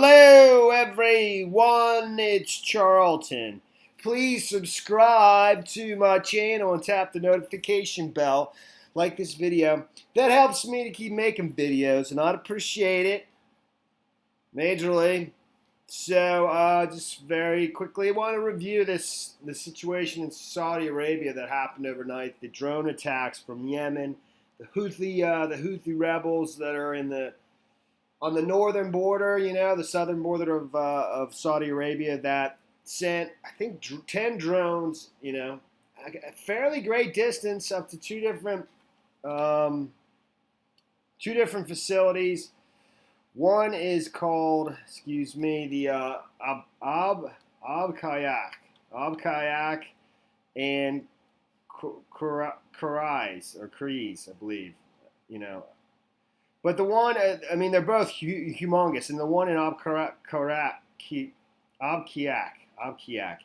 Hello everyone, it's Charlton. Please subscribe to my channel and tap the notification bell. Like this video. That helps me to keep making videos and I'd appreciate it majorly. So just very quickly, I want to review the situation in Saudi Arabia that happened overnight. The drone attacks from Yemen, the Houthi rebels that are on the northern border, the southern border of Saudi Arabia that sent, I think, 10 drones, a fairly great distance up to two different facilities. One is called, the Ab Kayak and Kreis, I believe, But the one, they're both humongous, and the one in Abkiak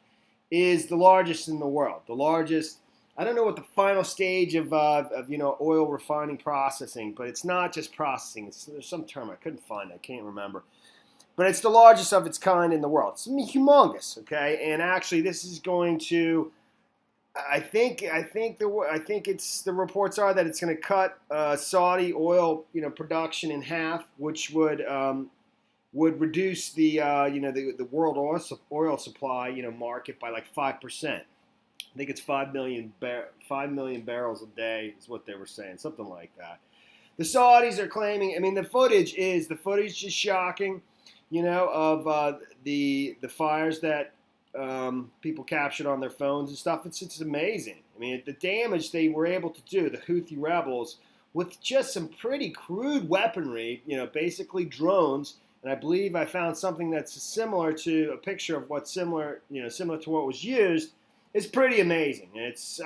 is the largest in the world. The largest. I don't know what the final stage of oil refining processing, but it's not just processing. There's some term I couldn't find. I can't remember. But it's the largest of its kind in the world. It's humongous, okay? And actually, this is going to. I think it's the reports are that it's going to cut Saudi oil production in half, which would reduce the world oil supply market by like 5%. I think it's 5 million barrels a day is what they were saying, something like that. The Saudis are claiming. The footage is shocking, of the fires that people captured on their phones and stuff. It's amazing. The damage they were able to do, the Houthi rebels, with just some pretty crude weaponry, basically drones. And I believe I found something that's similar to a picture of what's similar to what was used. It's pretty amazing.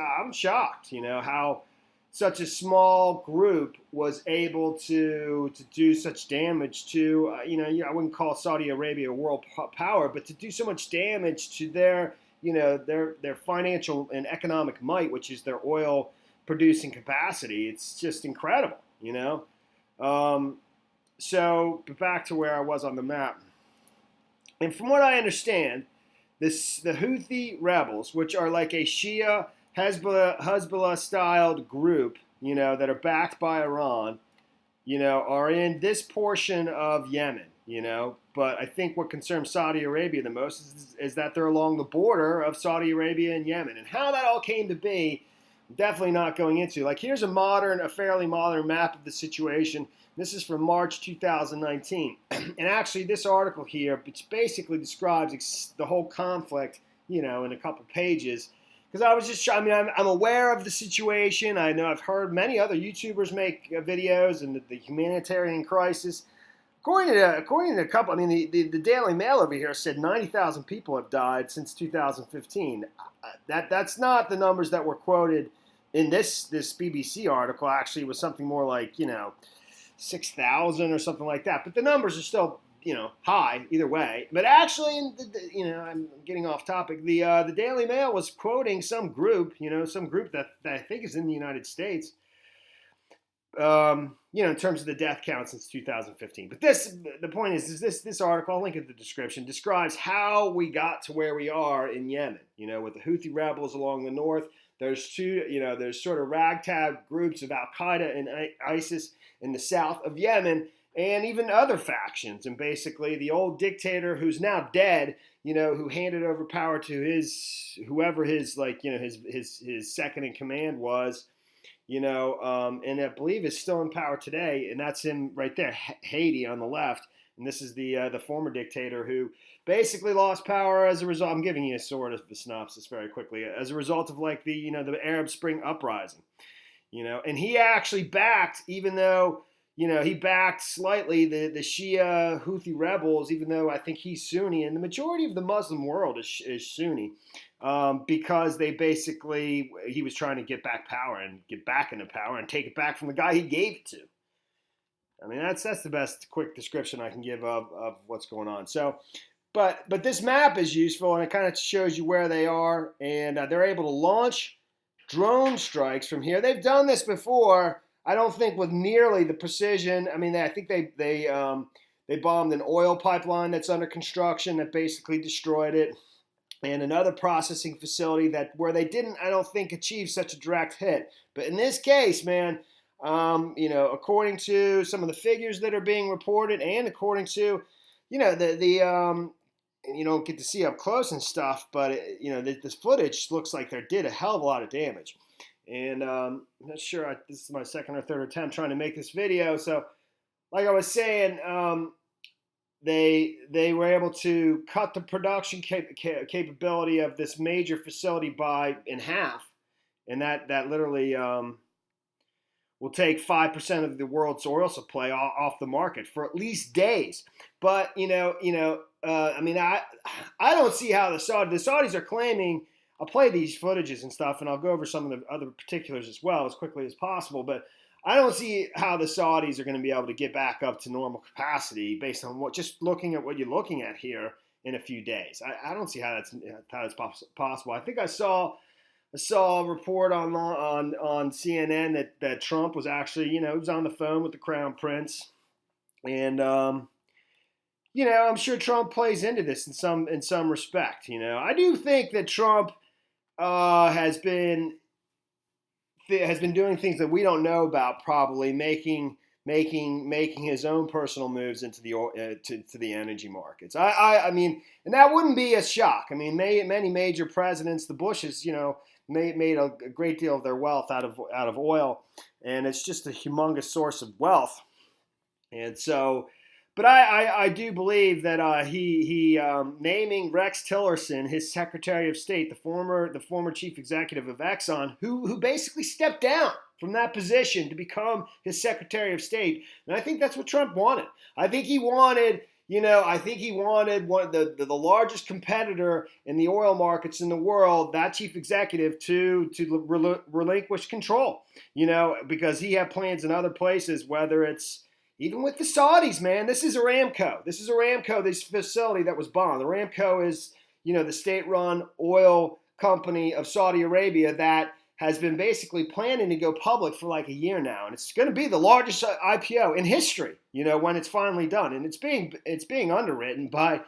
I'm shocked, how such a small group was able to do such damage to, I wouldn't call Saudi Arabia a world power, but to do so much damage to their financial and economic might, which is their oil producing capacity. It's just incredible, So, but back to where I was on the map. And from what I understand, the Houthi rebels, which are like a Shia Hezbollah-styled group, that are backed by Iran, are in this portion of Yemen, But I think what concerns Saudi Arabia the most is that they're along the border of Saudi Arabia and Yemen. And how that all came to be, I'm definitely not going into. Like, here's a fairly modern map of the situation. This is from March 2019. And actually, this article here, which basically describes the whole conflict, in a couple pages. Because I was I'm aware of the situation. I know I've heard many other YouTubers make videos and the humanitarian crisis. According to a couple, the Daily Mail over here said 90,000 people have died since 2015. That's not the numbers that were quoted in this BBC article. Actually, it was something more like 6,000 or something like that. But the numbers are still high either way. But actually, I'm getting off topic. The Daily Mail was quoting some group, that I think is in the United States, in terms of the death count since 2015. But the point is this article, I'll link it in the description, describes how we got to where we are in Yemen, with the Houthi rebels along the north. There's there's sort of ragtag groups of Al-Qaeda and ISIS in the south of Yemen, and even other factions. And basically the old dictator who's now dead, who handed over power to his second in command was, and I believe is still in power today, and that's him right there, Haiti on the left. And this is the former dictator who basically lost power as a result. I'm giving you a sort of the synopsis very quickly, as a result of the Arab Spring uprising, and he actually backed, even though he backed slightly the Shia Houthi rebels, even though I think he's Sunni, and the majority of the Muslim world is Sunni, because he was trying to get back into power and take it back from the guy he gave it to. That's the best quick description I can give of what's going on. So, but this map is useful, and it kind of shows you where they are, and they're able to launch drone strikes from here. They've done this before. I don't think with nearly the precision. I think They bombed an oil pipeline that's under construction that basically destroyed it, and another processing facility that where they didn't, I don't think, achieve such a direct hit. But in this case, man, according to some of the figures that are being reported, and according to, you don't get to see up close and stuff, but this footage looks like they did a hell of a lot of damage. And I'm not sure. This is my second or third attempt trying to make this video. So, like I was saying, they were able to cut the production capability of this major facility in half, and that literally will take 5% of the world's oil supply off the market for at least days. But I mean, I don't see how the Saudis are claiming. I'll play these footages and stuff, and I'll go over some of the other particulars as well as quickly as possible. But I don't see how the Saudis are going to be able to get back up to normal capacity based on just looking at what you're looking at here in a few days. I don't see how that's possible. I think I saw a report on CNN that Trump was actually, he was on the phone with the Crown Prince, and I'm sure Trump plays into this in some respect. I do think that Trump has been doing things that we don't know about, probably making his own personal moves into the energy markets. I mean, and that wouldn't be a shock. I mean, many major presidents, the Bushes, made a great deal of their wealth out of oil, and it's just a humongous source of wealth. And so, but I do believe that he naming Rex Tillerson his Secretary of State, the former chief executive of Exxon, who basically stepped down from that position to become his Secretary of State, and I think that's what Trump wanted. I think he wanted one of the largest competitor in the oil markets in the world, that chief executive, to relinquish control. Because he had plans in other places, whether it's even with the Saudis, man. This is Aramco. This facility that was bombed. Aramco is, the state-run oil company of Saudi Arabia that has been basically planning to go public for like a year now, and it's going to be the largest IPO in history. When it's finally done, and it's being underwritten by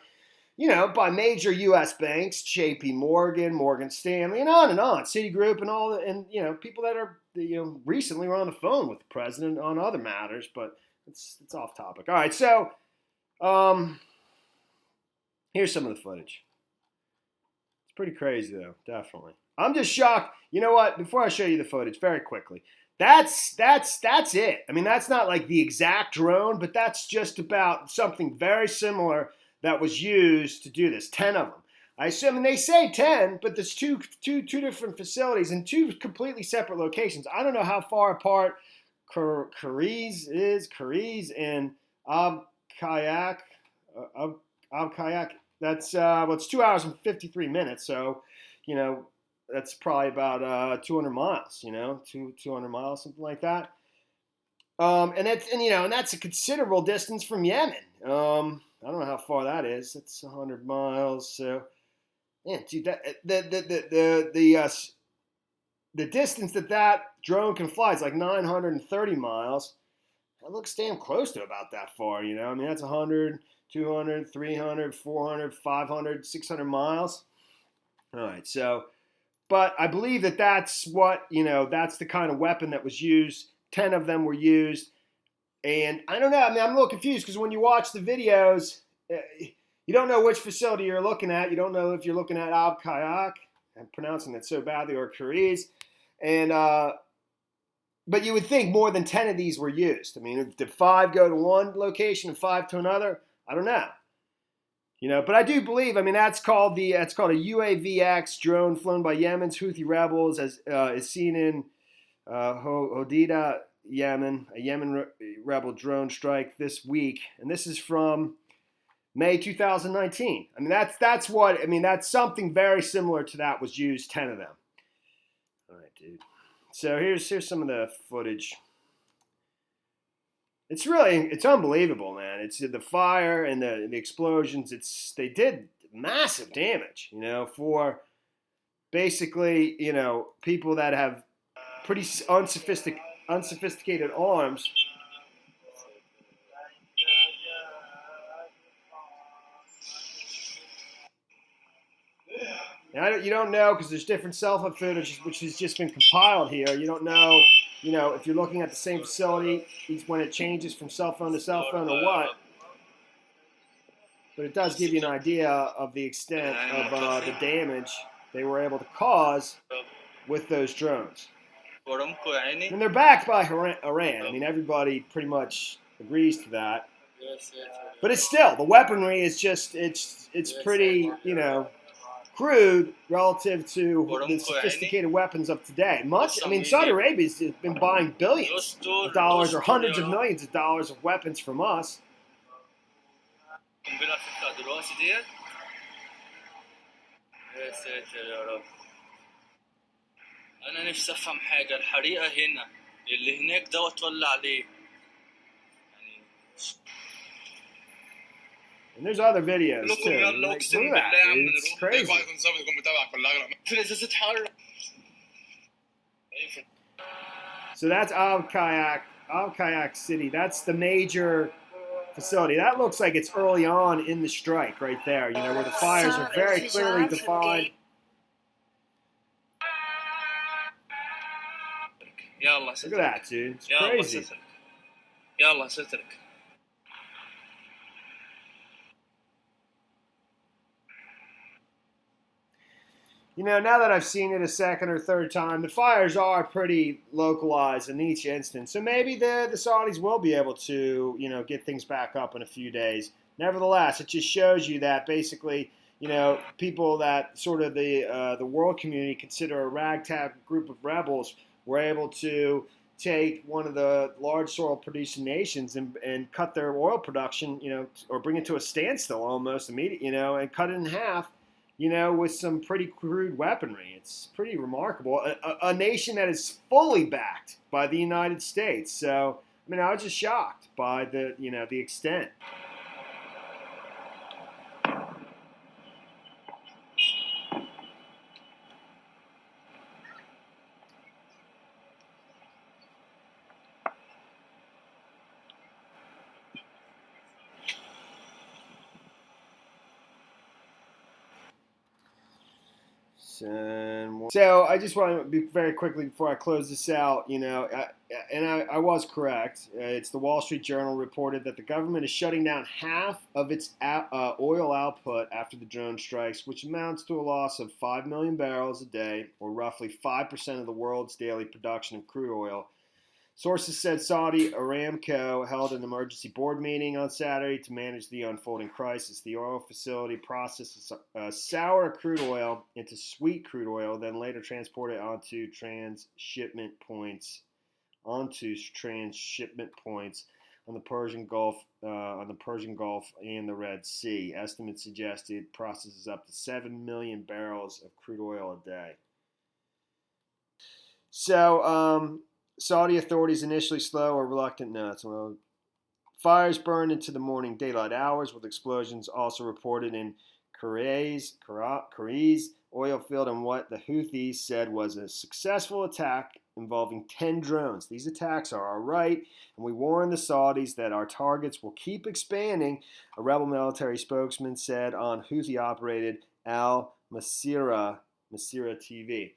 major U.S. banks, J.P. Morgan, Morgan Stanley, and on, Citigroup, and all, and people that are recently were on the phone with the president on other matters, but it's off topic. All right, so here's some of the footage. It's pretty crazy though, definitely. I'm just shocked. You know what? Before I show you the footage, very quickly, that's it. I mean, that's not like the exact drone, but that's just about something very similar that was used to do this. 10 of them. I assume, and they say 10, but there's two different facilities in two completely separate locations. I don't know how far apart Kariz and Ab Kayak. That's it's 2 hours and 53 minutes. So, that's probably about 200 miles. 200 miles, something like that. And that's a considerable distance from Yemen. I don't know how far that is. It's 100 miles. So, man, dude, the distance that drone can fly is like 930 miles. That looks damn close to about that far, I mean, that's 100, 200, 300, 400, 500, 600 miles. All right, so, but I believe that's what, that's the kind of weapon that was used. 10 of them were used. And I don't know, I mean, I'm a little confused because when you watch the videos, you don't know which facility you're looking at. You don't know if you're looking at Ab Kayak. I'm pronouncing that so badly, or Kariz. And, but you would think more than 10 of these were used. I mean, did 5 go to one location and 5 to another? I don't know. But I do believe, I mean, that's called a UAVX drone flown by Yemen's Houthi rebels, as is seen in Hodeidah, Yemen, a Yemen rebel drone strike this week. And this is from May 2019. I mean, that's something very similar to that was used, 10 of them. All right, dude. So here's some of the footage. It's unbelievable, man. It's the fire and the explosions. They did massive damage, for basically, people that have pretty unsophisticated arms. And you don't know because there's different cell phone footage which has just been compiled here. You don't know, if you're looking at the same facility, when it changes from cell phone to cell phone or what. But it does give you an idea of the extent of the damage they were able to cause with those drones. And they're backed by Iran. I mean, everybody pretty much agrees to that. But it's still, the weaponry is just, it's pretty, crude relative to the sophisticated weapons of today. Saudi Arabia's been buying billions of dollars or hundreds of millions of dollars of weapons from us. أنا نفسي أفهم حاجة الحريقة هنا اللي هناك دوت ولا عليه يعني. And there's other videos too. It's crazy. So that's Al Kayak City. That's the major facility. That looks like it's early on in the strike right there, where the fires are very clearly defined. Look at that, dude. It's crazy. Now that I've seen it a second or third time, the fires are pretty localized in each instance. So maybe the Saudis will be able to, get things back up in a few days. Nevertheless, it just shows you that basically, people that sort of the world community consider a ragtag group of rebels were able to take one of the large oil-producing nations and cut their oil production, or bring it to a standstill almost immediately, and cut it in half, with some pretty crude weaponry. It's pretty remarkable. A nation that is fully backed by the United States. So, I was just shocked by the extent. So I just want to be very quickly before I close this out, I was correct. It's the Wall Street Journal reported that the government is shutting down half of its oil output after the drone strikes, which amounts to a loss of 5 million barrels a day, or roughly 5% of the world's daily production of crude oil. Sources said Saudi Aramco held an emergency board meeting on Saturday to manage the unfolding crisis. The oil facility processes sour crude oil into sweet crude oil, then later transported onto transshipment points on the Persian Gulf, and the Red Sea. Estimates suggest it processes up to 7 million barrels of crude oil a day. So, Saudi authorities initially slow or reluctant. Fires burned into the morning daylight hours, with explosions also reported in Kariz oil field and what the Houthis said was a successful attack involving 10 drones. These attacks are all right, and we warn the Saudis that our targets will keep expanding, a rebel military spokesman said on Houthi-operated Al Masirah TV.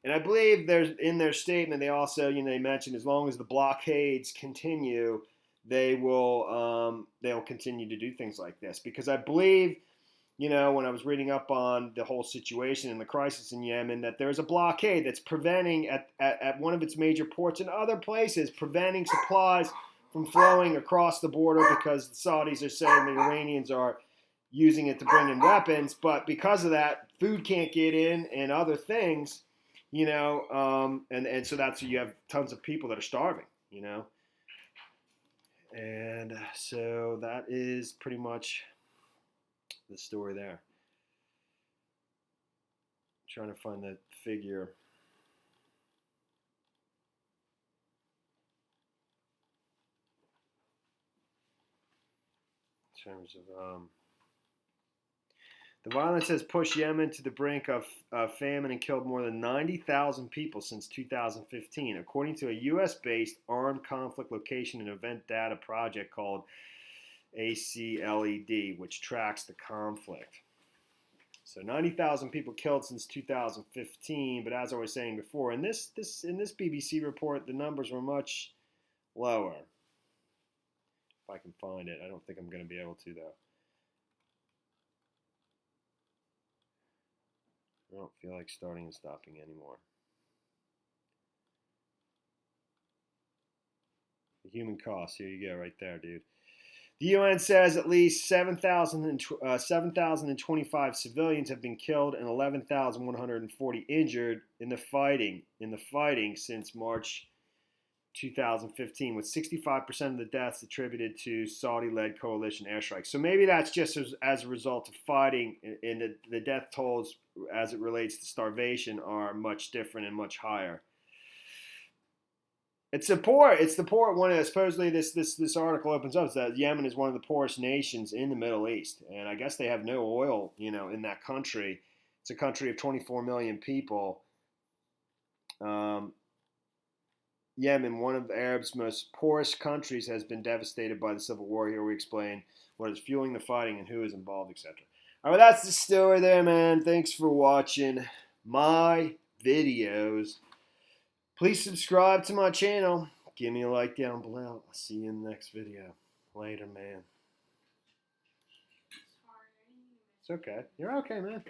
And I believe in their statement they also, they mentioned as long as the blockades continue, they'll continue to do things like this. Because I believe, when I was reading up on the whole situation and the crisis in Yemen, that there's a blockade that's preventing at one of its major ports and other places, preventing supplies from flowing across the border because the Saudis are saying the Iranians are using it to bring in weapons. But because of that, food can't get in and other things. And so that's you have tons of people that are starving, and so that is pretty much the story there. I'm trying to find that figure. In terms of the violence has pushed Yemen to the brink of famine and killed more than 90,000 people since 2015, according to a U.S.-based armed conflict location and event data project called ACLED, which tracks the conflict. So 90,000 people killed since 2015, but as I was saying before, in this BBC report, the numbers were much lower. If I can find it, I don't think I'm going to be able to though. I don't feel like starting and stopping anymore. The human cost, here you go, right there, dude. The UN says at least 7,025 civilians have been killed and 11,140 injured in the fighting since March 2015, with 65% of the deaths attributed to Saudi-led coalition airstrikes. So maybe that's just as a result of fighting, and the death tolls as it relates to starvation are much different and much higher. It's the poor one. Supposedly, this article opens up that Yemen is one of the poorest nations in the Middle East, and I guess they have no oil, in that country. It's a country of 24 million people. Yemen, one of Arab's most poorest countries, has been devastated by the civil war. Here we explain what is fueling the fighting and who is involved, etc. All right, well, that's the story there, man. Thanks for watching my videos. Please subscribe to my channel. Give me a like down below. I'll see you in the next video. Later, man. It's okay. You're okay, man.